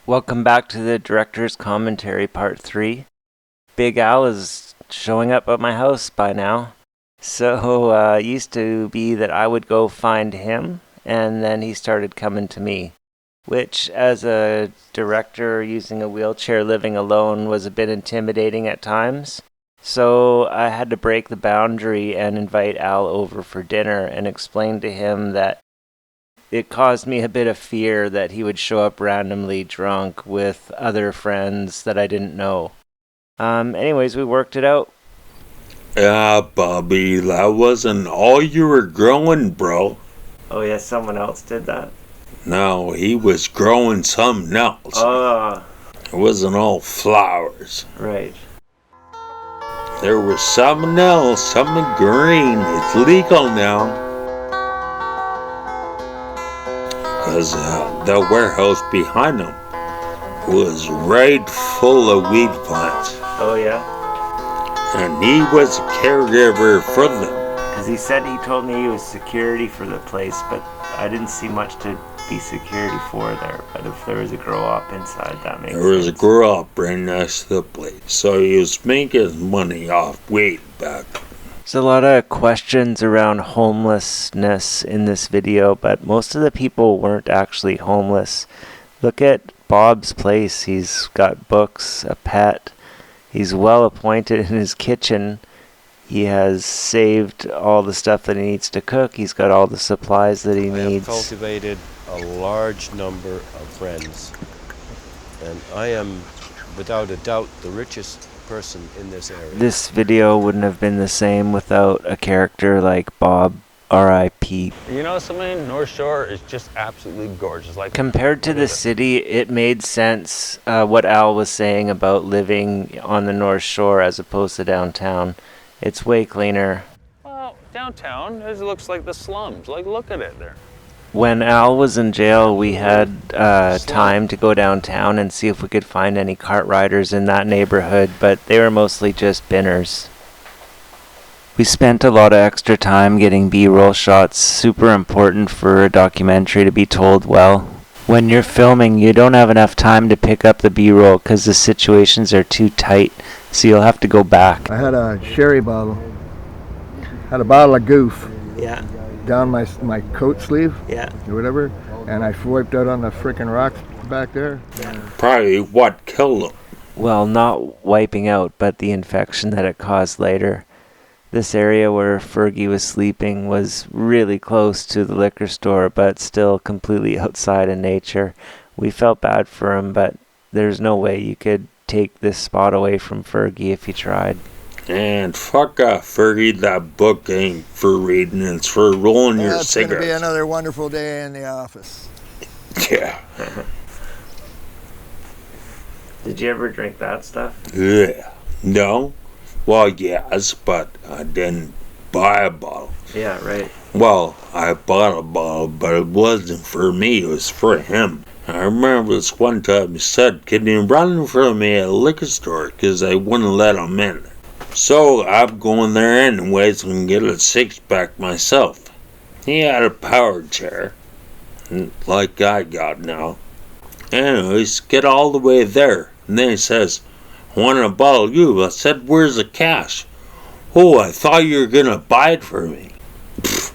Welcome back to the Director's Commentary Part 3. Big Al is showing up at my house by now. So it used to be that I would go find him, and then he started coming to me, which as a director using a wheelchair living alone was a bit intimidating at times. So I had to break the boundary and invite Al over for dinner and explain to him that it caused me a bit of fear that he would show up randomly drunk with other friends that I didn't know. Anyways, we worked it out. Yeah, Bobby, that wasn't all you were growing, bro. Oh yeah, someone else did that? No, he was growing something else. It wasn't all flowers. Right. There was something else, something green. It's legal now. Because the warehouse behind him was right full of weed plants. Oh yeah? And he was a caregiver for them. Because he told me he was security for the place, but I didn't see much to be security for there. But if there was a grow-op inside, that makes sense. There was a grow-op right next to the place. So he was making money off weed back. There's a lot of questions around homelessness in this video, but most of the people weren't actually homeless. Look at Bob's place. He's got books, a pet. He's well appointed in his kitchen. He has saved all the stuff that he needs to cook. He's got all the supplies that he needs. I have cultivated a large number of friends, and I am, without a doubt, the richest person in this area. This video wouldn't have been the same without a character like Bob, R.I.P. You know something? North Shore is just absolutely gorgeous. Like compared to the city, it made sense what Al was saying about living on the North Shore as opposed to downtown. It's way cleaner. Well, downtown, it looks like the slums. Like, look at it there. When Al was in jail, we had time to go downtown and see if we could find any cart riders in that neighborhood, but they were mostly just binners. We spent a lot of extra time getting B-roll shots, super important for a documentary to be told well. When you're filming, you don't have enough time to pick up the B-roll because the situations are too tight, so you'll have to go back. I had a sherry bottle, had a bottle of Goof. Yeah. Down my coat sleeve, Yeah, or whatever, and I wiped out on the frickin' rocks back there. Probably what killed him. well, not wiping out, but the infection that it caused later. This area where Fergie was sleeping was really close to the liquor store, but still completely outside in nature. We felt bad for him, but there's no way you could take this spot away from Fergie if you tried. And fuck off, Fergie, that book ain't for reading, it's for rolling your It's gonna be cigarettes. another wonderful day in the office. Yeah. Did you ever drink that stuff? Yeah. No? Well, yes, but I didn't buy a bottle. Yeah, right. Well, I bought a bottle, but it wasn't for me, it was for him. I remember this one time he said, "Can you run for me at a liquor store?" Because I wouldn't let him in. So I'm going there anyways and get a six-pack myself. He had a power chair, like I got now. Anyways, get all the way there. And then he says, "I want a bottle of you." I said, "Where's the cash?" "Oh, I thought you were going to buy it for me." Pfft,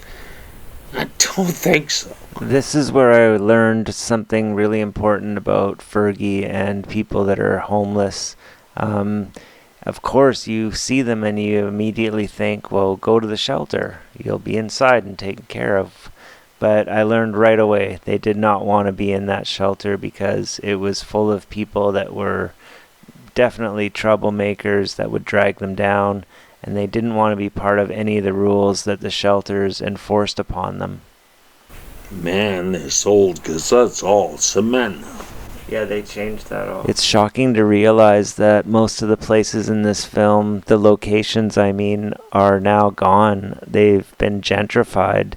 I don't think so. This is where I learned something really important about Fergie and people that are homeless. Of course, you see them and you immediately think, well, go to the shelter. You'll be inside and taken care of. But I learned right away they did not want to be in that shelter because it was full of people that were definitely troublemakers that would drag them down, and they didn't want to be part of any of the rules that the shelters enforced upon them. Man, they're sold because that's all cement now. Yeah, they changed that all. It's shocking to realize that most of the places in this film, the locations I mean, are now gone. They've been gentrified.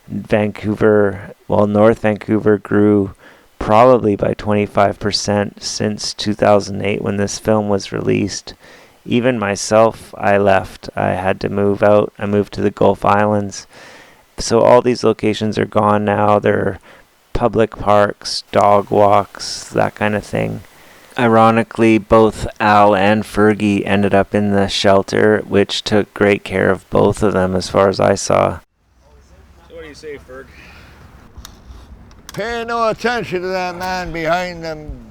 Vancouver, North Vancouver grew probably by 25% since 2008 when this film was released. Even myself, I left. I had to move out. I moved to the Gulf Islands. So all these locations are gone now. They're public parks, dog walks, that kind of thing. Ironically, both Al and Fergie ended up in the shelter, which took great care of both of them as far as I saw. So what do you say, Ferg? Pay no attention to that man behind them.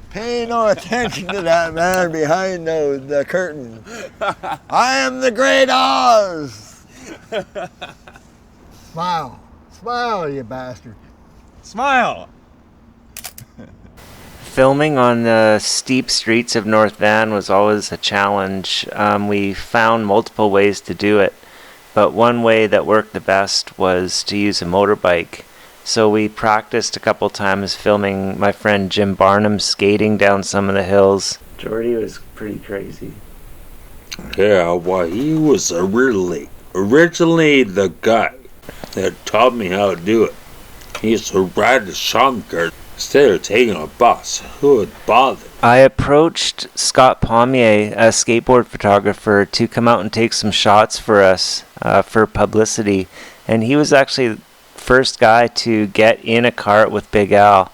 Pay no attention to that man behind the curtain. I am the Great Oz. Smile. Smile, you bastard. Smile! Filming on the steep streets of North Van was always a challenge. We found multiple ways to do it, but one way that worked the best was to use a motorbike. So we practiced a couple times filming my friend Jim Barnum skating down some of the hills. Jordy was pretty crazy. Yeah, well, he was originally the guy that taught me how to do it. He used to ride the shopping cart instead of taking a bus. Who would bother? I approached Scott Pommier, a skateboard photographer, to come out and take some shots for us for publicity. And he was actually the first guy to get in a cart with Big Al.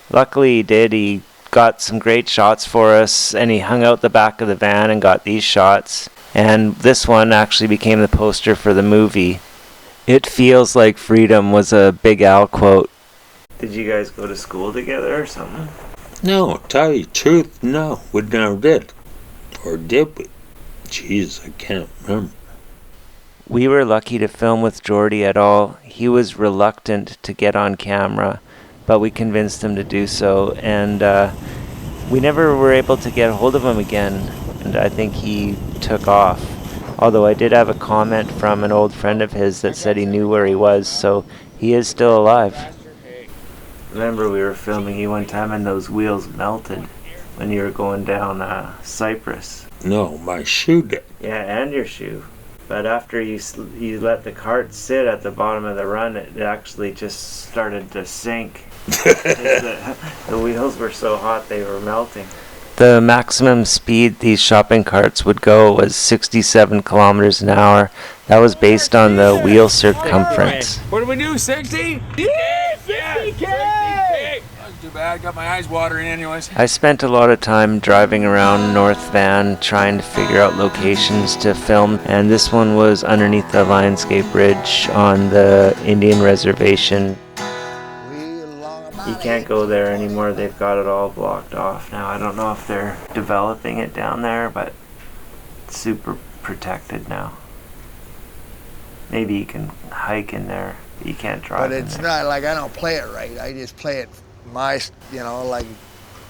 Luckily he did. He got some great shots for us, and he hung out the back of the van and got these shots. And this one actually became the poster for the movie. "It feels like freedom" was a Big Al quote. Did you guys go to school together or something? No, tell you the truth, no, we never did. Or did we? Jeez, I can't remember. We were lucky to film with Jordy at all. He was reluctant to get on camera, but we convinced him to do so, and we never were able to get a hold of him again, and I think he took off. Although I did have a comment from an old friend of his that said he knew where he was, so he is still alive. Remember we were filming you one time and those wheels melted when you were going down Cypress. No, my shoe did. Yeah, and your shoe. But after you let the cart sit at the bottom of the run, it actually just started to sink. The wheels were so hot they were melting. The maximum speed these shopping carts would go was 67 kilometers an hour. That was based on the wheel circumference. What do we do, 60? Yeah, 60K! Not too bad, got my eyes watering anyways. I spent a lot of time driving around North Van trying to figure out locations to film, and this one was underneath the Lionsgate Bridge on the Indian Reservation. You can't go there anymore. They've got it all blocked off now. I don't know if they're developing it down there, but it's super protected now. Maybe you can hike in there, but you can't drive. But it's not like I don't play it right. I just play it like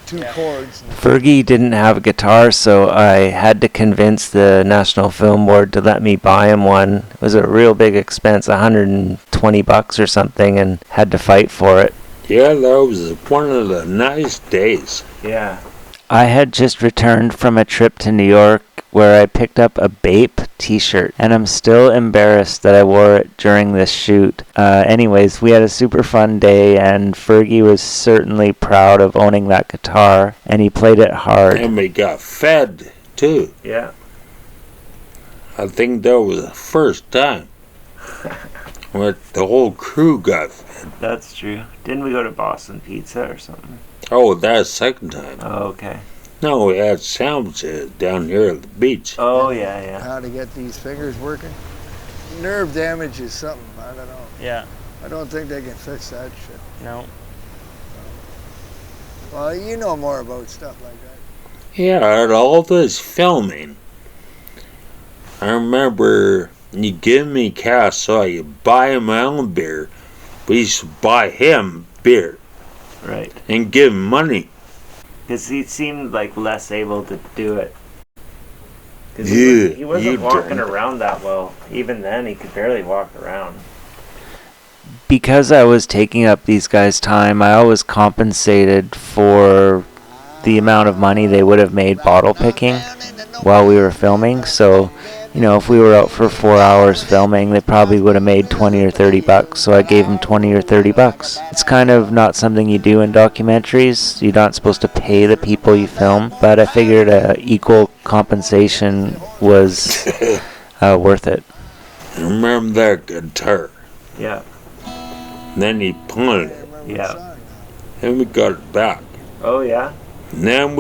two chords. Fergie didn't have a guitar, so I had to convince the National Film Board to let me buy him one. It was a real big expense, $120 or something, and had to fight for it. Yeah, that was one of the nice days. Yeah. I had just returned from a trip to New York where I picked up a Bape t-shirt, and I'm still embarrassed that I wore it during this shoot. Anyways, we had a super fun day, and Fergie was certainly proud of owning that guitar, and he played it hard. And we got fed, too. Yeah. I think that was the first time when the whole crew got fed. That's true. Didn't we go to Boston Pizza or something? Oh, that's the second time. Oh, okay. No, we had sandwiches down here at the beach. Oh, yeah. How to get these fingers working. Nerve damage is something, I don't know. Yeah. I don't think they can fix that shit. No. Well, you know more about stuff like that. Yeah, at all this filming, I remember you give me cash so I could buy my own beer. We used to buy him beer. Right. And give him money. Because he seemed like less able to do it. Because Yeah, he wasn't you walking don't. around that well. Even then, he could barely walk around. Because I was taking up these guys' time, I always compensated for the amount of money they would have made bottle picking while we were filming. So, you know, if we were out for 4 hours filming, they probably would have made 20 or 30 bucks. So I gave them 20 or 30 bucks. It's kind of not something you do in documentaries. You're not supposed to pay the people you film, but I figured equal compensation was worth it. Remember that guitar? Yeah. Then he punted it. Yeah. song now. And we got it back. Oh, yeah? And then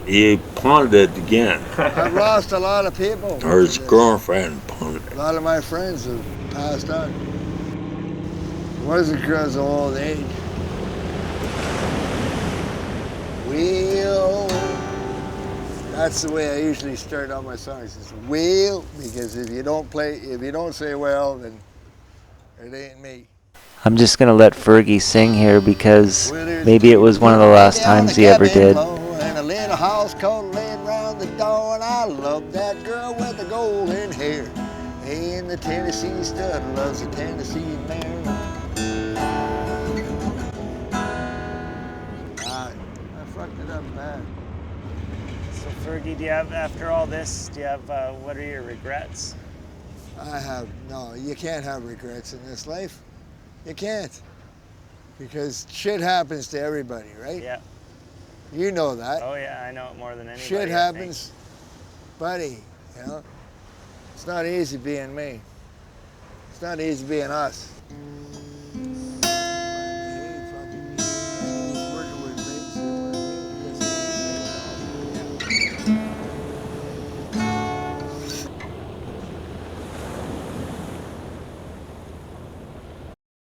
he pawned it again. I've lost a lot of people. Or his to this. girlfriend pawned A it. lot of my friends have passed on. It wasn't because of old age. Wheel. That's the way I usually start all my songs. It's wheel, because if you don't say well, then it ain't me. I'm just gonna let Fergie sing here because maybe it was one of the last times he ever did. And a little house coat laid round the door, and I love that girl with the golden hair. And the Tennessee stud loves the Tennessee mare. I fucked it up bad. So Fergie, do you have, after all this, what are your regrets? You can't have regrets in this life. You can't. Because shit happens to everybody, right? Yeah. You know that. Oh yeah, I know it more than anybody. Shit happens, buddy, you know? It's not easy being me. It's not easy being us.